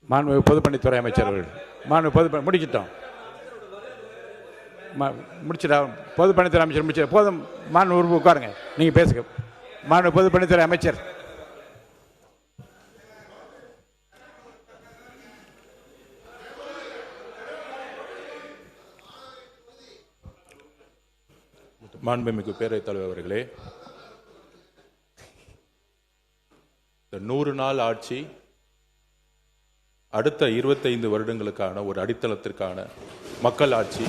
மாண்புமிகு பொதுப்பணித்துறை அமைச்சர் அவர்கள். மாண்புமிகு முடிச்சிட்டோம். முடிச்சிட்டா பொதுப்பணித்துறை அமைச்சர் முடிச்சிட போதும். மாண்புமிகு உட்காருங்க, நீங்கள் பேசுங்க. மாண்புமிகு பொதுப்பணித்துறை அமைச்சர். மாண்புமிகு பேரவைத் தலைவர் அவர்களே, இந்த 100 நாள் ஆட்சி அடுத்த 25 வருடங்களுக்கான ஒரு அடித்தளத்திற்கான மக்கள் ஆட்சி.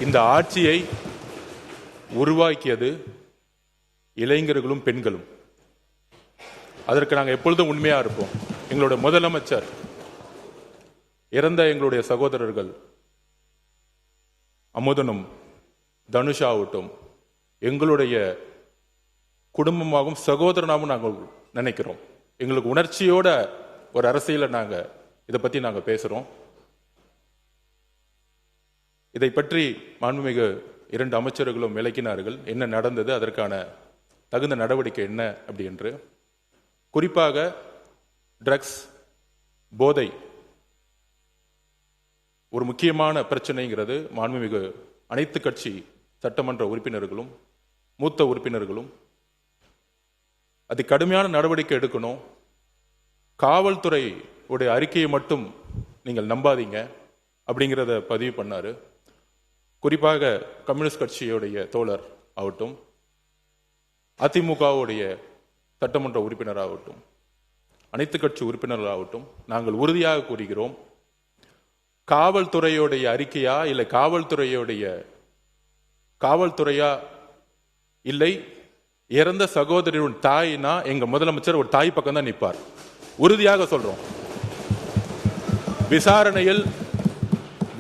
இந்த ஆட்சியை உருவாக்கியது இளைஞர்களும் பெண்களும். அதற்கு நாங்கள் எப்பொழுதும் உண்மையா இருப்போம். எங்களுடைய முதலமைச்சர் இறந்த எங்களுடைய சகோதரர்கள் அமுதனும் தனுஷாவட்டும் எங்களுடைய குடும்பமாகவும் சகோதரனாகவும் நாங்கள் நினைக்கிறோம். எங்களுக்கு உணர்ச்சியோட ஒரு அரசியலை நாங்கள் இதை பற்றி நாங்கள் பேசுகிறோம். இதை பற்றி மாண்புமிகு 2 அமைச்சர்களும் விளக்கினார்கள். என்ன நடந்தது, அதற்கான தகுந்த நடவடிக்கை என்ன அப்படி என்று. குறிப்பாக ட்ரக்ஸ், போதை ஒரு முக்கியமான பிரச்சனைங்கிறது மாண்புமிகு அனைத்து கட்சி சட்டமன்ற உறுப்பினர்களும் மூத்த உறுப்பினர்களும் அது கடுமையான நடவடிக்கை எடுக்கணும். காவல்துறை உடைய அறிக்கையை மட்டும் நீங்கள் நம்பாதீங்க அப்படிங்கிறத பதிவு பண்ணாரு. குறிப்பாக கம்யூனிஸ்ட் கட்சியுடைய தோழர் ஆகட்டும், அதிமுகவுடைய சட்டமன்ற உறுப்பினராகட்டும், அனைத்து கட்சி உறுப்பினர்களாகட்டும், நாங்கள் உறுதியாக கூறுகிறோம், காவல்துறையுடைய அறிக்கையா இல்லை காவல்துறையா இல்லை இறந்த சகோதரியின் தாய்னா எங்க முதலமைச்சர் ஒரு தாய் பக்கம் தான் நிற்பார். உறுதியாக சொல்றோம்.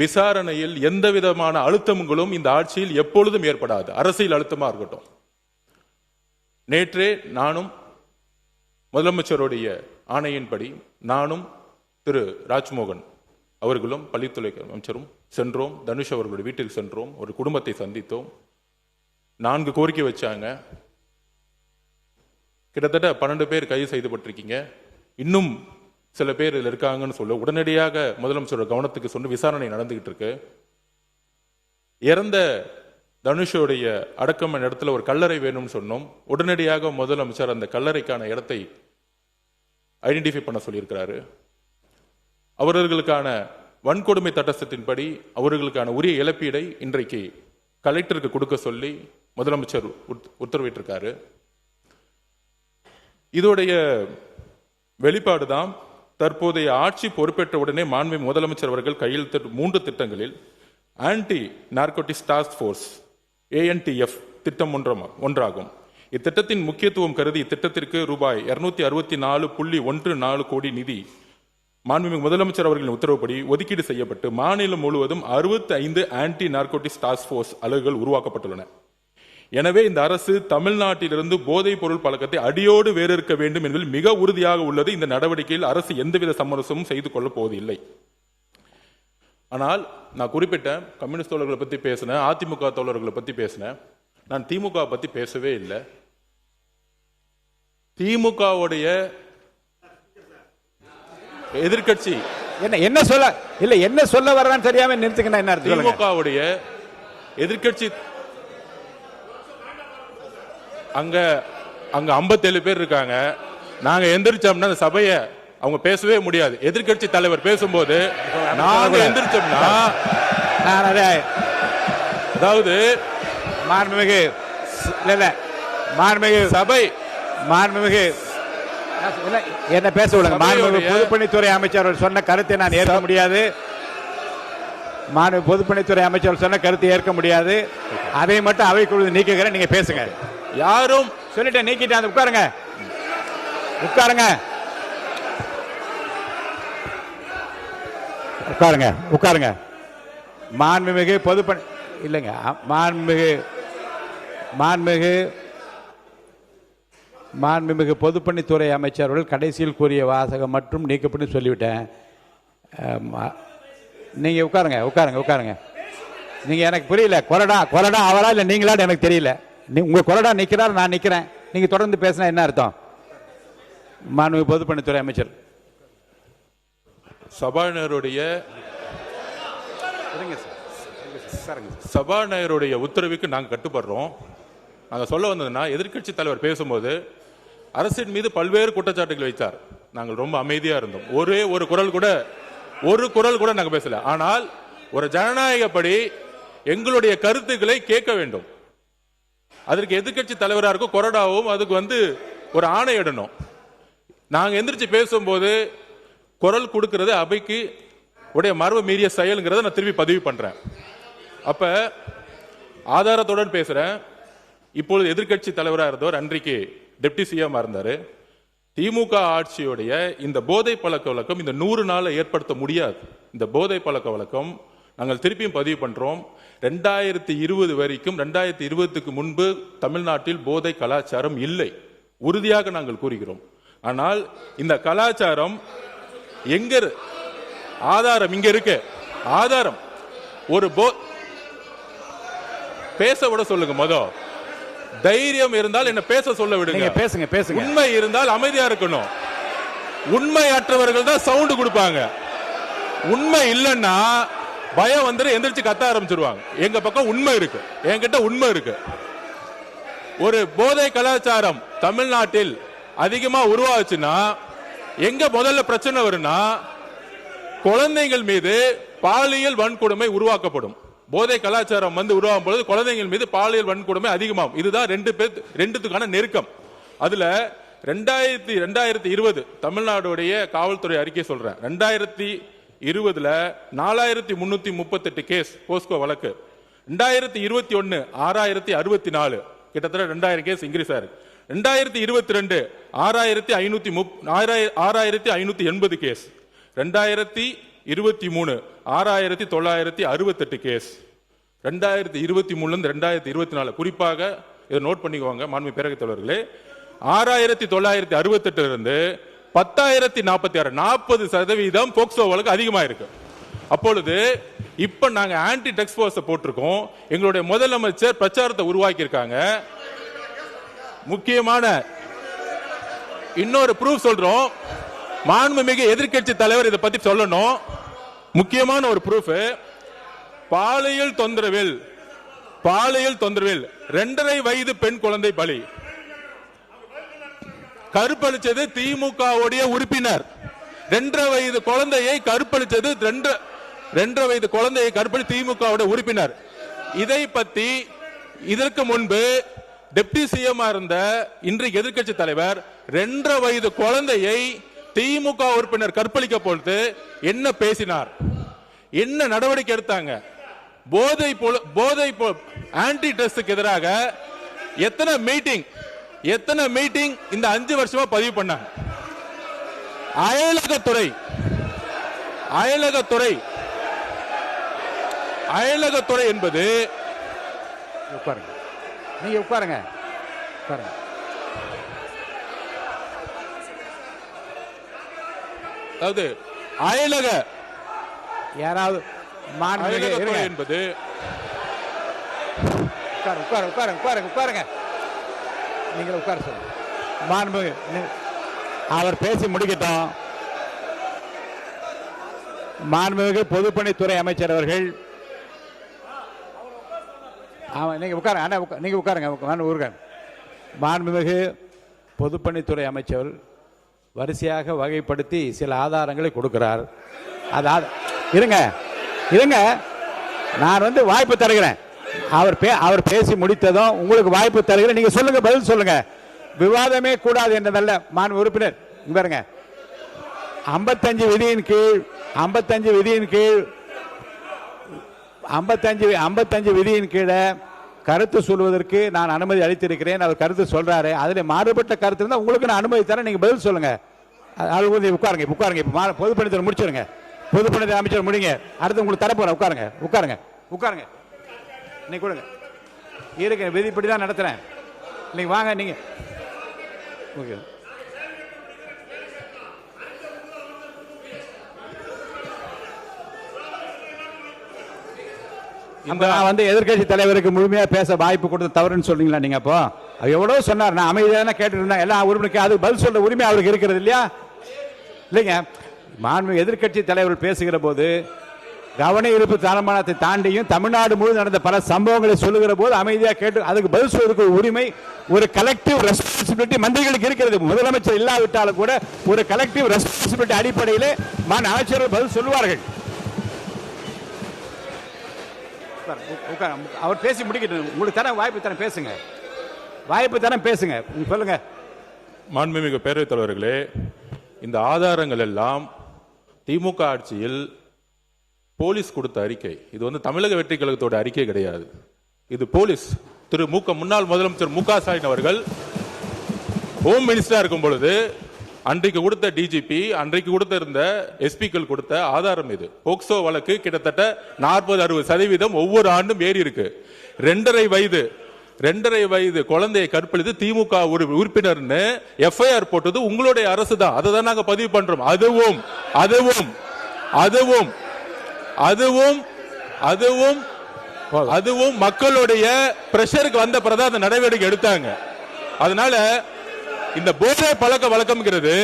விசாரணையில் எந்த விதமான அழுத்தங்களும் இந்த ஆட்சியில் எப்பொழுதும் ஏற்படாது. அரசியல் அழுத்தமா இருக்கட்டும். நேற்றே நானும் முதலமைச்சருடைய ஆணையின்படி நானும் திரு ராஜ்மோகன் அவர்களும் பள்ளித்துறை அமைச்சரும் சென்றோம். தனுஷ் அவர்களுடைய வீட்டில் சென்றோம். ஒரு குடும்பத்தை சந்தித்தோம். 4 கோரிக்கை வச்சாங்க. கிட்டத்தட்ட 12 பேர் கைது செய்யப்பட்டிருக்கீங்க. இன்னும் சில பேர் இதில் இருக்காங்கன்னு சொல்ல உடனடியாக முதலமைச்சரோட கவனத்துக்கு சொன்ன விசாரணை நடந்துகிட்டு இருக்கு. இறந்த தனுஷோடைய அடக்கம் இடத்துல ஒரு கல்லறை வேணும்னு சொன்னோம். உடனடியாக முதலமைச்சர் அந்த கல்லறைக்கான இடத்தை ஐடென்டிஃபை பண்ண சொல்லியிருக்கிறாரு. அவர்களுக்கான வன்கொடுமை சட்டத்தின்படி அவர்களுக்கான உரிய இழப்பீடை இன்றைக்கு கலெக்டருக்கு கொடுக்க சொல்லி முதலமைச்சர் உத்தரவிட்டிருக்காரு. இதோடைய வெளிப்பாடுதான் தற்போதைய ஆட்சி பொறுப்பேற்ற உடனே மாண்புமிகு முதலமைச்சர் அவர்கள் கையெழுத்திட்ட 3 திட்டங்களில் anti narcotics task force ANTF திட்டம் ஒன்றாகும். இத்திட்டத்தின் முக்கியத்துவம் கருதி இத்திட்டத்திற்கு ரூபாய் 264.14 கோடி நிதி மாண்புமிகு முதலமைச்சர் அவர்களின் உத்தரவுப்படி ஒதுக்கீடு செய்யப்பட்டு மாநிலம் முழுவதும் 65 ஆன்டி நார்கோட்டிக்ஸ் டாஸ்க் போர்ஸ் அலகுகள் உருவாக்கப்பட்டுள்ளன. எனவே இந்த அரசு தமிழ்நாட்டிலிருந்து போதைப் பொருள் பழக்கத்தை அடியோடு வேறறுக்க வேண்டும் என்பதில் மிக உறுதியாக உள்ளது. இந்த நடவடிக்கையில் அரசு எந்தவித சமரசமும் செய்து கொள்ளப் போவதில்லை. ஆனால் நான் குறிப்பிட்ட கம்யூனிஸ்ட் தோழர்களை பத்தி பேசினேன், அதிமுக தோழர்களை பத்தி பேசினேன். நான் திமுக பத்தி பேசவே இல்லை. திமுகவுடைய எதிர்கட்சி என்ன சொல்ல வர்றான்னு தெரியாம நிறுத்துக்கணும். என்ன திமுகவுடைய எதிர்கட்சி அங்க 57 பேர் இருக்காங்க. நாங்க எந்திரிச்சோம்னா அந்த சபையை அவங்க பேசவே முடியாது. எதிர்கட்சி தலைவர் பேசும்போது நாங்க எந்திரிச்சோம்னா அதாவது மாண்புமிகு சபை என்ன பேச விடுங்க. மாண்புமிகு பொதுப்பணித்துறை அமைச்சர் சொன்ன கருத்தை நான் ஏற்க முடியாது. மாண்புமிகு பொதுப்பணித்துறை அமைச்சர் சொன்ன கருத்தை ஏற்க முடியாது. அதை மட்டும் அவைக்குழு நீக்குகிறேன். நீங்க பேசுங்க. யாரும் சொல்லிட்டேன், நீக்கிட்டேன். உட்காருங்க. மாண்புமிகு பொதுப்பணி இல்லைங்க. மாண்புமிகு பொதுப்பணித்துறை அமைச்சர்கள் கடைசியில் கூறிய வாசகம் மற்றும் நீக்கப்பட்டு சொல்லிவிட்டேன். நீங்க உட்காருங்க. நீங்க எனக்கு புரியல. கொறடா அவரா இல்ல நீங்களான்னு எனக்கு தெரியல. உங்க கொறடா நிக்கிறார், நான் நிக்கிறேன். நீங்க தொடர்ந்து பேசினா என்ன அர்த்தம்? மாண்புமிகு பொதுப்பணித்துறை அமைச்சர். சபாநாயகருடைய உத்தரவுக்கு நாங்கள் கட்டுப்படுறோம். நாங்கள் சொல்ல வந்ததுன்னா, எதிர்க்கட்சி தலைவர் பேசும்போது அரசின் மீது பல்வேறு குற்றச்சாட்டுகள் வைத்தார். நாங்கள் ரொம்ப அமைதியா இருந்தோம். ஒரு குரல் கூட நாங்கள் பேசல. ஆனால் ஒரு ஜனநாயகப்படி எங்களுடைய கருத்துக்களை கேட்க வேண்டும். அதற்கு எதிர்க்கட்சி தலைவராக இருக்கும் கொறடாவும் அதுக்கு ஒரு ஆணையிடணும். நாங்கள் எந்திரிச்சு பேசும்போது குரல் கொடுக்கிறது அவைக்கு உடைய மரபு மீறிய செயல்ங்கிறத நான் திரும்பி பதிவு பண்றேன். அப்ப ஆதாரத்துடன் பேசுறேன். இப்பொழுது எதிர்க்கட்சி தலைவராக இருந்தவர் அன்றைக்கு டெப்டி சிஎம் இருந்தாரு. திமுக ஆட்சியுடைய இந்த போதை பழக்க வழக்கம் இந்த 100 நாளை ஏற்படுத்த முடியாது. இந்த போதை பழக்க வழக்கம் நாங்கள் திருப்பியும் பதிவு பண்றோம். 2020 வரைக்கும் 2020க்கு முன்பு தமிழ்நாட்டில் போதை கலாச்சாரம் இல்லை, உறுதியாக நாங்கள் கூறுகிறோம். ஆனால் இந்த கலாச்சாரம் எங்க ஆதாரம் இங்க இருக்கு. ஆதாரம் ஒரு பேச விட சொல்லுங்க. தைரியம் இருந்தால் என்ன பேச சொல்ல விடுங்க. பேசுங்க பேசுங்க. உண்மை இருந்தால் அமைதியா இருக்கணும். உண்மையற்றவர்கள் தான் சவுண்ட் கொடுப்பாங்க. உண்மை இல்லைன்னா பயம் எந்திரிச்சு கத்த ஆரம்பிச்சிருவாங்க. எங்க பக்கம் உண்மை இருக்கு, என்கிட்ட உண்மை இருக்கு. ஒரு போதை கலாச்சாரம் தமிழ்நாட்டில் அதிகமா உருவாச்சுன்னா எங்க முதல்ல பிரச்சனை வரும்னா, குழந்தைகள் மீது பாலியல் வன்கொடுமை உருவாக்கப்படும். போதை கலாச்சாரம் உருவாகும் பொழுது குழந்தைகள் மீது பாலியல் வன்கொடுமை அதிகமாகும். இதுதான் ரெண்டுத்துக்கான நெருக்கம். அதுல 2020 தமிழ்நாடுடைய காவல்துறை அறிக்கை சொல்றேன். 2020 4338 கேஸ் போஸ்கோ வழக்கு. 2021 6064, கிட்டத்தட்ட 2000 கேஸ் இன்க்ரீஸ் ஆயிருக்கு. 2022 6580 கேஸ். 2023 6968 கேஸ். 2023 2024 குறிப்பாக இதை நோட் பண்ணிக்குவாங்க மாண்புமிகு பேரவைத் தலைவர்களே. 6968 இருந்து 10,046 40% போக்சோ வழக்கு அதிகமா இருக்கு. அப்பொழுது இப்ப நாங்க ஆன்டி ட்ரக்ஸ் போர்ஸ் போட்டிருக்கோம். எங்களுடைய முதலமைச்சர் பிரச்சாரத்தை உருவாக்கி இருக்காங்க. முக்கியமான இன்னொரு ப்ரூஃப் சொல்றோம். மாண்புமிகு எதிர்க்கட்சி தலைவர் இதை பத்தி சொல்லணும். முக்கியமான ஒரு ப்ரூஃப், பாலியல் தொந்தரவில் 2.5 வயது பெண் குழந்தை பலி. கற்பழிச்சது திமுக உறுப்பினர். 2.5 வயது குழந்தையை கற்பழிச்சது 2.5 வயது குழந்தையை கற்பழி திமுக உறுப்பினர். இதை பத்தி இதற்கு முன்பு டெப்டி சிஎம் இருந்த இன்றைக்கு எதிர்க்கட்சி தலைவர் 2.5 வயது குழந்தையை திமுக உறுப்பினர் கற்பழிக்க பொழுது என்ன பேசினார், என்ன நடவடிக்கை எடுத்தாங்க? போதை ஆன்டி ட்ரக்ஸுக்கு எதிராக எத்தனை மீட்டிங் இந்த 5 வருஷமா பதிவு பண்ணாங்க. அயலகத்துறை என்பது நீங்க உட்காருங்க. அதாவது அயலக யாராவது என்பது உட்காருங்க. நீங்க உட்கார சொல்லுங்க. மாண்புமிகு அவர் பேசி முடிக்கட்டும். மாண்புமிகு பொதுப்பணித்துறை அமைச்சர் அவர்கள் நீங்க உட்காருங்க. நீங்க உட்காருங்க. மாண்புமிகு பொதுப்பணித்துறை அமைச்சர் வரிசையாக வகைப்படுத்தி சில ஆதாரங்களை கொடுக்கிறார். இருங்க, நான் வாய்ப்பு தருகிறேன். அவர் பேசி முடித்ததும் உங்களுக்கு வாய்ப்பு தருகிறேன். நீங்க சொல்லுங்க, பதில் சொல்லுங்க. விவாதமே கூடாது என்றதல்ல. மாண்பு உறுப்பினர் பாருங்க, 55 விதியின் கீழே கருத்து சொல்வதற்கு நான் அனுமதி அளித்திருக்கிறேன். அவர் கருத்து சொல்றாரு. அதுல மாறுபட்ட கருத்து இருந்தா உங்களுக்கு நான் அனுமதி தரேன். நீங்க பதில் சொல்லுங்க. உட்காருங்க. இப்ப பொதுப்பணித்துறை முடிச்சிருங்க. பொதுப்பணித்துறை அமைச்சர் முடிங்க. அடுத்து உங்களுக்கு தரப்போறேன். உட்காருங்க. நீங்க கொடுங்க. இருக்க விதிப்படி தான் நடத்துறேன். நீங்க வாங்க. நீங்க ஓகே. நான் எதிர்க்கட்சி தலைவருக்கு முழுமையா பேச வாய்ப்பு கொடுத்து தவறுன்னு சொல்றீங்களா நீங்க? அப்போ அவர் எவ்வளவு சொன்னார், நான் அமைதியான கேட்டு இருந்தேன். எல்லாம் உரிமைக்கு அது பதில் சொல்ற உரிமை அவருக்கு இருக்கிறது இல்லையா? இல்லைங்க, மாண்புமிகு எதிர்க்கட்சி தலைவர்கள் பேசுகிற போது கவன ஈர்ப்பு தீர்மானத்தை தாண்டியும் தமிழ்நாடு முழு நடந்த பல சம்பவங்களை சொல்லுகிற போது அமைதியாக கேட்டு அதுக்கு பதில் சொல்வதற்கு ஒரு உரிமை, ஒரு கலெக்டிவ் ரெஸ்பான்சிபிலிட்டி மந்திரிகளுக்கு இருக்கிறது. முதலமைச்சர் இல்லாவிட்டாலும் கூட ஒரு கலெக்டிவ் ரெஸ்பான்சிபிலிட்டி அடிப்படையில் அமைச்சர்கள் பதில் சொல்லுவார்கள். அவர் பேசி முடிக்கட்டும், உங்களுக்கு தர வாய்ப்பு தர பேசுங்க, வாய்ப்பு தர பேசுங்க, சொல்லுங்க. மாண்புமிகு பேரவைத் தலைவர்களே, இந்த ஆதாரங்கள் எல்லாம் திமுக ஆட்சியில் போலீஸ் கொடுத்த அறிக்கை. இது வந்து தமிழக வெற்றி கழகத்தோட அறிக்கை கிடையாது. இது போலீஸ் முன்னாள் முதலமைச்சர் மு க ஸ்டாலின் அவர்கள் ஹோம் மினிஸ்டரா இருக்கும் பொழுது அன்றைக்கு கொடுத்த டிஜிபி, அன்றைக்கு கொடுத்த இருந்த எஸ்பிக்கள் கொடுத்த ஆதாரம். இது போக்சோ வழக்கு கிட்டத்தட்ட 40-60% ஒவ்வொரு ஆண்டும் ஏறி இருக்கு. 2.5 வயது குழந்தையை கற்பழித்து திமுக ஒரு உறுப்பினர்னு எஃப்ஐஆர் போட்டது உங்களுடைய அரசு தான். அதை தான் நாங்க பதிவு பண்றோம். அதுவும் மக்களுடைய பிரஷருக்கு வந்த பிறகு அந்த நடவடிக்கை எடுத்தாங்க. அதனால இந்த போதை பழக்க வழக்கம்ங்கிறது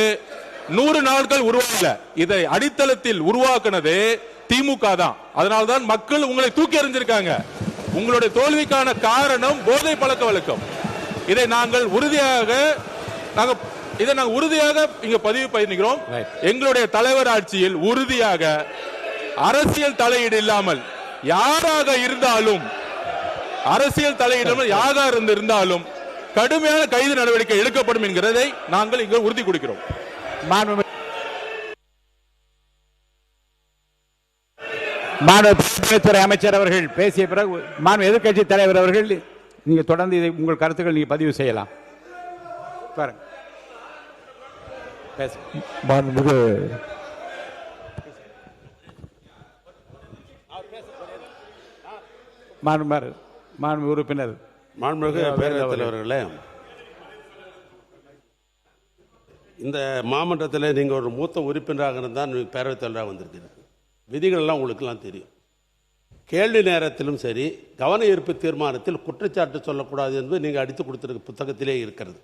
100 நாட்கள் உருவாக்கல, இதை அடித்தளத்தில் உருவாக்குனது திமுக தான். அதனால்தான் மக்கள் உங்களை தூக்கி எறிஞ்சிருக்காங்க. உங்களுடைய தோல்விக்கான காரணம் போதை பழக்க வழக்கம். இதை நாங்கள் உறுதியாக இங்க பதிவு பண்ணிக்கிறோம். எங்களுடைய தலைவர் ஆட்சியில் உறுதியாக அரசியல் தலையீடு இல்லாமல் யாராக இருந்தாலும் கடுமையான கைது நடவடிக்கை எடுக்கப்படும் என்கிறதை நாங்கள் இங்கு உறுதி கொடுக்கிறோம். மாநிலத்துறை அமைச்சர் அவர்கள் பேசிய பிறகு மாநில எதிர்க்கட்சி தலைவர் அவர்கள் நீங்க தொடர்ந்து இதை உங்கள் கருத்துக்கள் நீங்க பதிவு செய்யலாம். மாண்புமிகு உறுப்பினர், மாண்புமிகு பேரவைத் தலைவர்களே, இந்த மாமன்றத்தில் நீங்கள் ஒரு மூத்த உறுப்பினராக இருந்தால் பேரவைத் தலைவராக வந்திருக்கிறீர்கள். விதிகள் எல்லாம் உங்களுக்கெல்லாம் தெரியும். கேள்வி நேரத்திலும் சரி, கவன ஈர்ப்பு தீர்மானத்தில் குற்றச்சாட்டு சொல்லக்கூடாது என்பது நீங்கள் அடித்து கொடுத்திருக்க புத்தகத்திலே இருக்கிறது.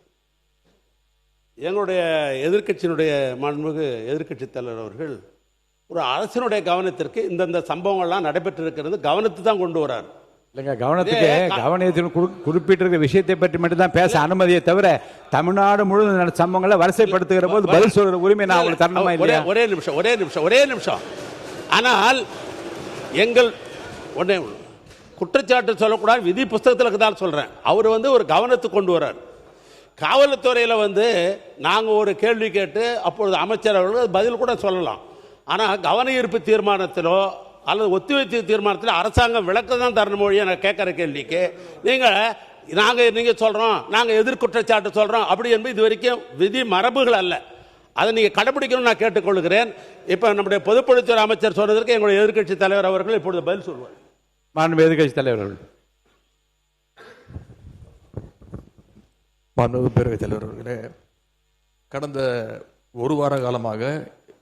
எங்களுடைய எதிர்க்கட்சியினுடைய மாண்புமிகு எதிர்க்கட்சி தலைவர் அவர்கள் ஒரு அரசினுடைய கவனத்திற்கு இந்தந்த சம்பவங்கள்லாம் நடைபெற்றிருக்கிறது கவனத்தை தான் கொண்டு வரார். இல்லைங்க, கவனத்தில் குறிப்பிட்டிருக்கிற விஷயத்தை பற்றி மட்டும்தான் பேச அனுமதியை தவிர தமிழ்நாடு முழுவதும் சம்பவங்களை வரிசைப்படுத்துகிற போது பதில் சொல்ற உரிமை நான் உங்களுக்கு தரணுமா இல்லையா? ஒரே நிமிஷம். ஆனால் எங்கள் உடனே குற்றச்சாட்டு சொல்லக்கூடாது, விதி புஸ்தகத்தில் தான் சொல்றேன். அவர் ஒரு கவனத்துக்கு கொண்டு வர்றார். காவல்துறையில் நாங்கள் ஒரு கேள்வி கேட்டு அப்பொழுது அமைச்சர் அவர்கள் பதில் கூட சொல்லலாம். ஆனால் கவன ஈர்ப்பு தீர்மானத்திலோ அல்லது ஒத்திவைப்பு தீர்மானத்தில் அரசாங்கம் விளக்கம் தான் தரணும் மொழியை நான் கேட்குற கேள்விக்கு நீங்கள் சொல்கிறோம், நாங்கள் எதிர்குற்றச்சாட்டு சொல்கிறோம் அப்படி என்பது இது வரைக்கும் விதி மரபுகள் அல்ல. அதை நீங்கள் கடைபிடிக்கணும்னு நான் கேட்டுக்கொள்கிறேன். இப்போ நம்முடைய பொதுப்பணித்துறை அமைச்சர் சொன்னதற்கு எங்களுடைய எதிர்க்கட்சி தலைவர் அவர்கள் இப்பொழுது பதில் சொல்வார். மாண்புமிகு எதிர்க்கட்சி தலைவர் அவர்கள். மாண்புமிகு பேரவைத் தலைவர் அவர்களே, கடந்த ஒரு வார காலமாக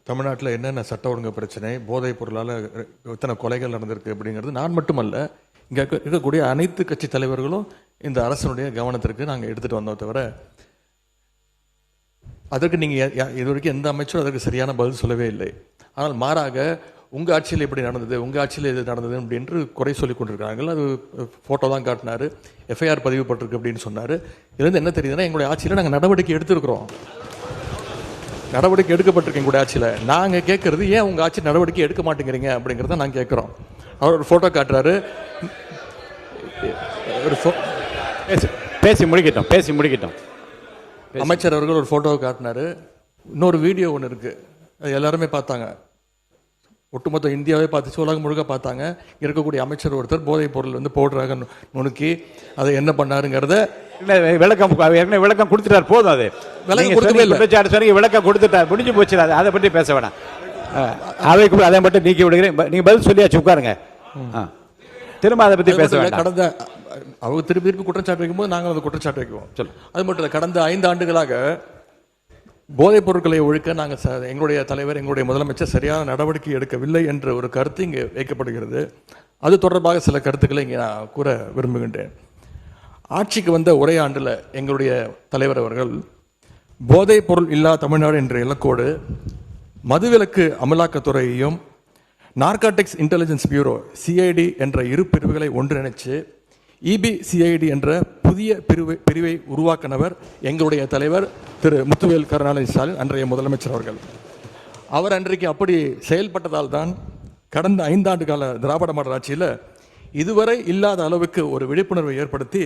தமிழ்நாட்டில் என்னென்ன சட்ட ஒழுங்கு பிரச்சனை, போதைப் பொருளால் எத்தனை கொலைகள் நடந்திருக்கு அப்படிங்கிறது நான் மட்டுமல்ல, இங்கே இருக்கக்கூடிய அனைத்து கட்சி தலைவர்களும் இந்த அரசனுடைய கவனத்திற்கு நாங்கள் எடுத்துகிட்டு வந்தோம். தவிர அதற்கு நீங்கள் இது வரைக்கும் எந்த அமைச்சரும் அதற்கு சரியான பதில் சொல்லவே இல்லை. ஆனால் மாறாக உங்கள் ஆட்சியில் எப்படி நடந்தது, உங்கள் ஆட்சியில் எது நடந்தது அப்படின்று குறை சொல்லி கொண்டிருக்கிறாங்க. அது ஃபோட்டோ தான் காட்டினார், எஃப்ஐஆர் பதிவு பட்டிருக்கு அப்படின்னு சொன்னார். இதுலேருந்து என்ன தெரியுதுன்னா, எங்களுடைய ஆட்சியில் நாங்கள் நடவடிக்கை எடுத்திருக்கிறோம், நடவடிக்கை எடுக்கப்பட்டிருக்கு எங்களுடைய ஆட்சியில். நாங்கள் கேட்கறது ஏன் உங்கள் ஆட்சி நடவடிக்கை எடுக்க மாட்டேங்கிறீங்க அப்படிங்கிறத நாங்கள் கேட்குறோம். அவர் ஒரு ஃபோட்டோ காட்டுறாரு. பேசி முடிக்கட்டும். அமைச்சர் அவர்கள் ஒரு ஃபோட்டோவை காட்டினாரு. இன்னொரு வீடியோ ஒன்று இருக்குது, அது எல்லாருமே பார்த்தாங்க. ஒட்டுமொத்த இந்தியாவே பார்த்துச்சு, உலகம் முழுக்க பார்த்தாங்க. இருக்கக்கூடிய அமைச்சர் ஒருத்தர் போதைப் பொருள் போடுறாங்க நுணுக்கி அதை என்ன பண்ணாருங்கிறத விளக்கம் கொடுத்துட்டார். போதும், அது விளக்கம் கொடுத்துட்டார், முடிஞ்சு போச்சு. அதை பற்றி பேச வேணாம். அவைக்கு அதை மட்டும் நீக்கி விடுகிறேன். நீங்க பதில் சொல்லியாச்சு, உட்காருங்க. திரும்ப அதை பற்றி பேச வேண்டாம். கடந்த அவங்க திருப்பி குற்றச்சாட்டு வைக்கும்போது நாங்கள் அந்த குற்றச்சாட்டு வைக்குவோம். அது மட்டும் இல்லை, கடந்த 5 ஆண்டுகளாக போதைப் பொருட்களை ஒழிக்க நாங்கள் எங்களுடைய தலைவர், எங்களுடைய முதலமைச்சர் சரியான நடவடிக்கை எடுக்கவில்லை என்ற ஒரு கருத்து இங்கே வைக்கப்படுகிறது. அது தொடர்பாக சில கருத்துக்களை இங்கே நான் கூற விரும்புகின்றேன். ஆட்சிக்கு வந்த ஒரே ஆண்டில் எங்களுடைய தலைவர் அவர்கள் போதைப் பொருள் இல்லா தமிழ்நாடு என்ற இலக்கோடு மதுவிலக்கு அமலாக்கத்துறையையும் நார்காட்டிக்ஸ் இன்டெலிஜென்ஸ் பியூரோ சிஐடி என்ற இரு பிரிவுகளை ஒன்றிணைச்சு இபிசிஐடி என்ற புதிய பிரிவை உருவாக்கினவர் எங்களுடைய தலைவர் திரு முத்துவேல் கருணாநிதி ஸ்டாலின், அன்றைய முதலமைச்சர் அவர்கள். அவர் அன்றைக்கு அப்படி செயல்பட்டதால் தான் கடந்த 5 ஆண்டு கால திராவிட மாடல் ஆட்சியில் இதுவரை இல்லாத அளவுக்கு ஒரு விழிப்புணர்வை ஏற்படுத்தி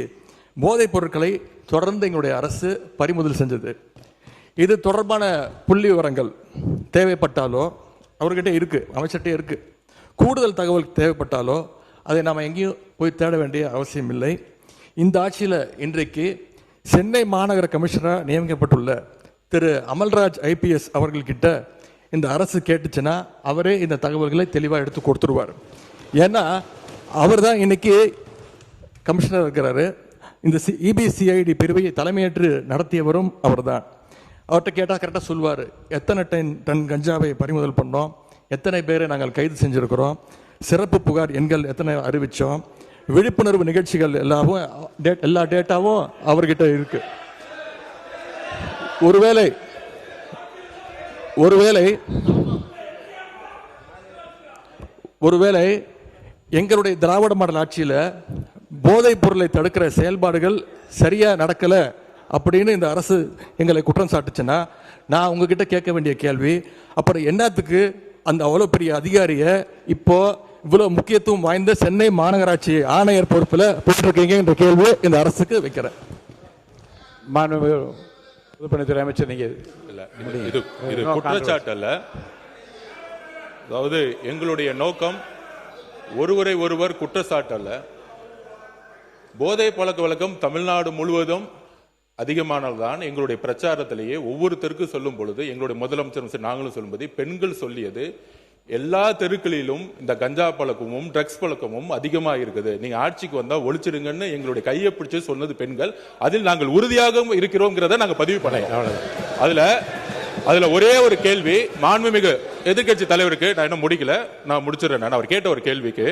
போதைப் பொருட்களை தொடர்ந்து எங்களுடைய அரசு பறிமுதல் செஞ்சது. இது தொடர்பான புள்ளி விவரங்கள் தேவைப்பட்டாலோ அவர்கிட்ட இருக்கு, அமைச்சர்கிட்ட இருக்கு. கூடுதல் தகவல் தேவைப்பட்டாலோ அதை நாம் எங்கேயும் போய் தேட வேண்டிய அவசியம் இல்லை. இந்த ஆட்சியில் இன்றைக்கு சென்னை மாநகர கமிஷனராக நியமிக்கப்பட்டுள்ள திரு அமல்ராஜ் ஐபிஎஸ் அவர்கள்கிட்ட இந்த அரசு கேட்டுச்சுன்னா அவரே இந்த தகவல்களை தெளிவாக எடுத்து கொடுத்துருவார். ஏன்னா அவர் தான் இன்னைக்கு கமிஷனர் இருக்கிறாரு. இந்த இபிசிஐடி பிரிவை தலைமையேற்று நடத்தியவரும் அவர் தான். அவர்கிட்ட கேட்டால் கரெக்டாக சொல்லுவார். எத்தனை டன் கஞ்சாவை பறிமுதல் பண்ணோம், எத்தனை பேரை நாங்கள் கைது செஞ்சுருக்கிறோம், சிறப்பு புகார் எண்கள் எத்தனை அறிவித்தோம், விழிப்புணர்வு நிகழ்ச்சிகள் எல்லா டேட்டாவும் அவர்கிட்ட இருக்கு. ஒருவேளை எங்களுடைய திராவிட மாடல் ஆட்சியில் போதைப் பொருளை தடுக்கிற செயல்பாடுகள் சரியா நடக்கல அப்படின்னு இந்த அரசு எங்களை குற்றம் சாட்டுச்சுன்னா நான் உங்ககிட்ட கேட்க வேண்டிய கேள்வி, அப்புறம் என்னத்துக்கு அந்த அவ்வளோ பெரிய அதிகாரியை இப்போ இவ்வளோ முக்கியத்துவம் வாய்ந்த சென்னை மாநகராட்சி ஆணையர் பொறுப்பில் போட்டிருக்கீங்க என்ற கேள்வியை இந்த அரசுக்கு வைக்கிறேன். பொதுப்பணித்துறை அமைச்சர், நீங்க இது குற்றச்சாட்டு அல்ல. அதாவது எங்களுடைய நோக்கம் ஒருவரை ஒருவர் குற்றச்சாட்டு அல்ல. போதை பழக்க வழக்கம் தமிழ்நாடு முழுவதும் அதிகமானதுதான். எங்களுடைய பிரச்சாரத்திலேயே ஒவ்வொருத்தருக்கும் சொல்லும் பொழுது எங்களுடைய முதலமைச்சர் நாங்களும் சொல்லும்போது பெண்கள் சொல்லியது எல்லா தெருக்களிலும் இந்த கஞ்சா பழக்கமும் ட்ரக்ஸ் பழக்கமும் அதிகமாக இருக்குது, நீங்க ஆட்சிக்கு வந்தா ஒழிச்சிடுங்கன்னு எங்களுடைய கையை பிடிச்சு சொன்னது பெண்கள். அதில் நாங்கள் உறுதியாக இருக்கிறோங்கிறத நாங்கள் பதிவு பண்ண. அதுல ஒரே ஒரு கேள்வி மாண்புமிகு எதிர்கட்சி தலைவருக்கு நான் இன்னும் முடிக்கல, நான் முடிச்சிடறேன். அவர் கேட்ட ஒரு கேள்விக்கு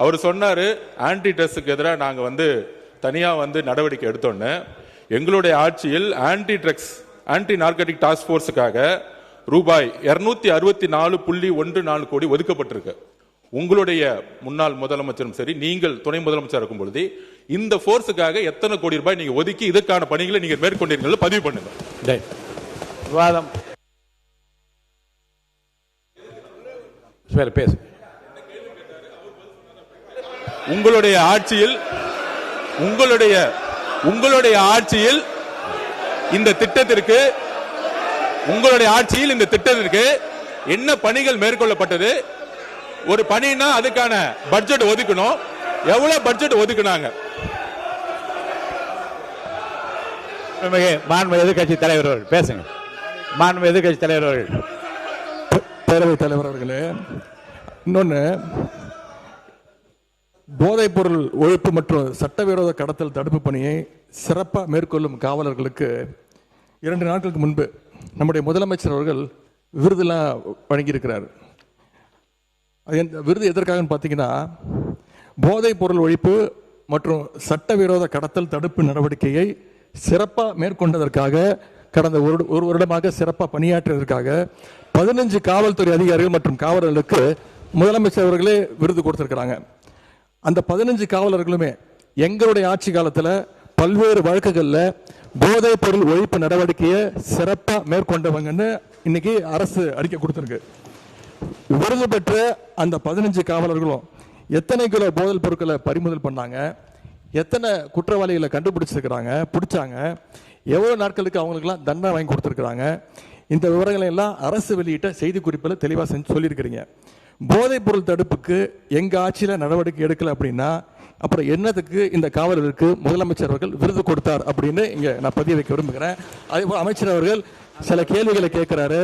அவர் சொன்னாரு ஆன்டி ட்ரக்ஸுக்கு எதிராக நாங்க தனியா நடவடிக்கை எடுத்தோன்னு. எங்களுடைய ஆட்சியில் ஆன்டி ட்ரக்ஸ் ஆன்டி நார்கட்டிக் டாஸ்க் போர்ஸுக்காக ரூபாய் 264.14 கோடி ஒதுக்கப்பட்டிருக்கு. உங்களுடைய முன்னாள் முதலமைச்சரும் சரி, நீங்கள் துணை முதலமைச்சர் இருக்கும் பொழுது இந்த போர்ஸுக்காக எத்தனை கோடி ரூபாய் நீங்க ஒதுக்கி இதற்கான பணிகளை நீங்க மேற்கொண்டீர்கள் பதிவு பண்ணுங்க. விவாதம் பேசு. உங்களுடைய ஆட்சியில் இந்த திட்டத்திற்கு என்ன பணிகள் மேற்கொள்ளப்பட்டது? ஒரு பணினா அதுக்கான பட்ஜெட் ஒதுக்கணும். எவ்வளவு பட்ஜெட் ஒதுக்குனாங்க? மாண்பு எதிர்கட்சி தலைவர் அவர்கள் பேசுங்க. மாண்பு எதிர்கட்சி தலைவர் அவர்கள். பேரவைத் தலைவர் அவர்களே, இன்னொன்று, போதைப் பொருள் ஒழிப்பு மற்றும் சட்டவிரோத கடத்தல் தடுப்பு பணியை சிறப்பாக மேற்கொள்ளும் காவலர்களுக்கு 2 நாட்களுக்கு முன்பு நம்முடைய முதலமைச்சர் அவர்கள் விருதுலாம் வழங்கியிருக்கிறார். விருது எதற்காகன்னு பார்த்தீங்கன்னா, போதைப் பொருள் ஒழிப்பு மற்றும் சட்டவிரோத கடத்தல் தடுப்பு நடவடிக்கையை சிறப்பாக மேற்கொண்டதற்காக, கடந்த ஒரு வருடமாக சிறப்பாக பணியாற்றியதற்காக 15 காவல்துறை அதிகாரிகள் மற்றும் காவலர்களுக்கு முதலமைச்சர் அவர்களே விருது கொடுத்திருக்கிறாங்க. அந்த 15 காவலர்களுமே எங்களுடைய ஆட்சி காலத்தில் பல்வேறு வழக்குகளில் போதைப் பொருள் ஒழிப்பு நடவடிக்கையை சிறப்பாக மேற்கொண்டவங்கன்னு இன்னைக்கு அரசு அறிக்கை கொடுத்திருக்கு. விருது பெற்ற அந்த 15 காவலர்களும் எத்தனை கிலோ போதைப் பொருட்களை பறிமுதல் பண்ணாங்க, எத்தனை குற்றவாளிகளை பிடிச்சாங்க, எவ்வளவு நாட்களுக்கு அவங்களுக்குலாம் தண்டனை வாங்கி கொடுத்துருக்குறாங்க, இந்த விவரங்களை எல்லாம் அரசு வெளியிட்ட செய்தி குறிப்பில் தெளிவாக சொல்லியிருக்கிறீங்க. போதைப் பொருள் தடுப்புக்கு எங்க ஆட்சியில் நடவடிக்கை எடுக்கல அப்படின்னா அப்புறம் என்னதுக்கு இந்த காவலர்களுக்கு முதலமைச்சர் அவர்கள் விருது கொடுத்தார் அப்படின்னு இங்க நான் பதிய வைக்க விரும்புகிறேன். அதே போல அமைச்சர் அவர்கள் சில கேள்விகளை கேட்கிறாரு.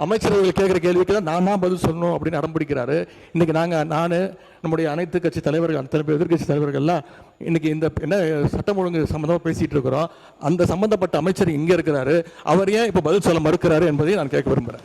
அமைச்சர் அவர்கள் கேட்கிற கேள்விக்கு தான் நான் பதில் சொல்லணும் அப்படின்னு அடம்பிடிக்கிறாரு. இன்னைக்கு நான் நம்முடைய அனைத்து கட்சி தலைவர்கள், எதிர்கட்சி தலைவர்கள்லாம் இன்னைக்கு இந்த என்ன சட்டம் ஒழுங்கு சம்பந்தமா பேசிட்டு இருக்கிறோம். அந்த சம்பந்தப்பட்ட அமைச்சர் இங்க இருக்கிறாரு, அவர் ஏன் இப்ப பதில் சொல்ல மறுக்கிறாரு என்பதை நான் கேட்க விரும்புகிறேன்.